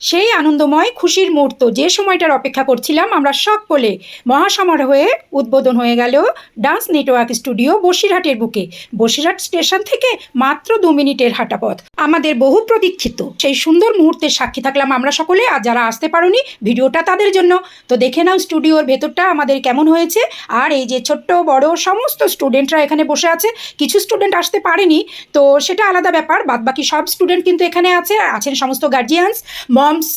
সেই আনন্দময় খুশির মুহূর্ত যে সময়টার অপেক্ষা করছিলাম আমরা সকলে মহাসমারোহে উদ্বোধন হয়ে গেল ডান্স নেটওয়ার্ক স্টুডিও বসিরহাটের বুকে। বসিরহাট স্টেশন থেকে মাত্র 2 মিনিটের হাঁটা পথ। আমাদের বহু প্রতীক্ষিত সেই সুন্দর মুহূর্তের সাক্ষী থাকলাম আমরা সকলে। আর যারা আসতে পারোনি, ভিডিওটা তাদের জন্য। তো দেখে নাও স্টুডিওর ভেতরটা আমাদের কেমন হয়েছে। আর এই যে ছোট্ট বড় সমস্ত স্টুডেন্টরা এখানে বসে আছে। কিছু স্টুডেন্ট আসতে পারেনি, তো সেটা আলাদা ব্যাপার। বাদবাকি সব স্টুডেন্ট কিন্তু এখানে আছে। আছেন সমস্ত গার্জিয়ানস, মমস,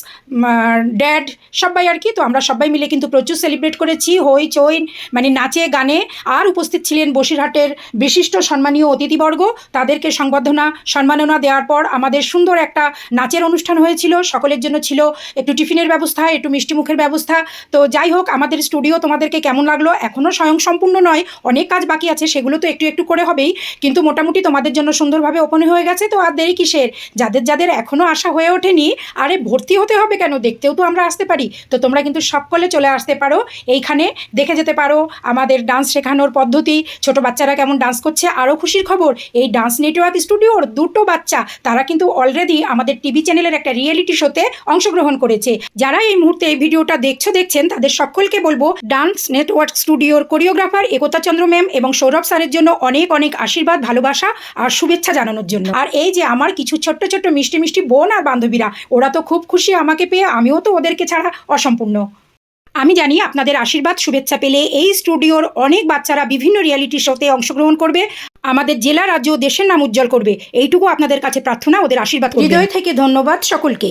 ড্যাড, সবাই আর কি। তো আমরা সবাই মিলে কিন্তু প্রচুর সেলিব্রেট করেছি, হই চই, মানে নাচে গানে। আর উপস্থিত ছিলেন বসিরহাটের বিশিষ্ট সম্মানীয় অতিথিবর্গ। তাদেরকে সংবর্ধনা সম্মাননা দেওয়ার পর আমাদের সুন্দর একটা নাচের অনুষ্ঠান হয়েছিল। সকলের জন্য ছিল একটু টিফিনের ব্যবস্থা, একটু মিষ্টি মুখের ব্যবস্থা। তো যাই হোক, আমাদের স্টুডিও তোমাদেরকে কেমন লাগলো? এখনও স্বয়ংসম্পূর্ণ নয়, অনেক কাজ বাকি আছে, সেগুলো তো একটু একটু করে হবেই, কিন্তু মোটামুটি তোমাদের জন্য সুন্দরভাবে ওপেন হয়ে গেছে। তো আর দেরি কিসের? যাদের যাদের এখনও আসা হয়ে ওঠেনি, আরে ভর্তি হতে হবে কেন? দেখতেও তো আমরা আসতে পারি। তো তোমরা কিন্তু সকলে চলে আসতে পারো, এইখানে দেখে যেতে পারো আমাদের ডান্স শেখানোর পদ্ধতি, ছোট বাচ্চারা কেমন ডান্স করছে। আরও খুশির খবর, এই ডান্স নেটওয়ার্ক স্টুডিওর 2টো বাচ্চা, তারা কিন্তু অলরেডি আমাদের টিভি চ্যানেলের একটা রিয়েলিটি শোতে অংশগ্রহণ করেছে। যারা এই মুহূর্তে এই ভিডিওটা দেখছেন, তাদের সকলকে বলবো ডান্স নেটওয়ার্ক স্টুডিওর কোরিওগ্রাফার একতা চন্দ্র ম্যাম এবং সৌরভ স্যারের জন্য অনেক অনেক আশীর্বাদ, ভালোবাসা আর শুভেচ্ছা জানানোর জন্য। আর এই যে আমার কিছু ছোট্ট ছোট্ট মিষ্টি মিষ্টি বোন আর বান্ধবীরা, ওরা তো খুব খুশি আমাকে পেয়ে, আমিও তো ওদেরকে ছাড়া অসম্পূর্ণ। আমি জানি আপনাদের আশীর্বাদ শুভেচ্ছা পেলে এই স্টুডিওর অনেক বাচ্চারা বিভিন্ন রিয়েলিটি শোতে অংশগ্রহণ করবে, আমাদের জেলা, রাজ্য, দেশের নাম উজ্জ্বল করবে। এইটুকু আপনাদের কাছে প্রার্থনা, ওদের আশীর্বাদ। হৃদয় থেকে ধন্যবাদ সকলকে।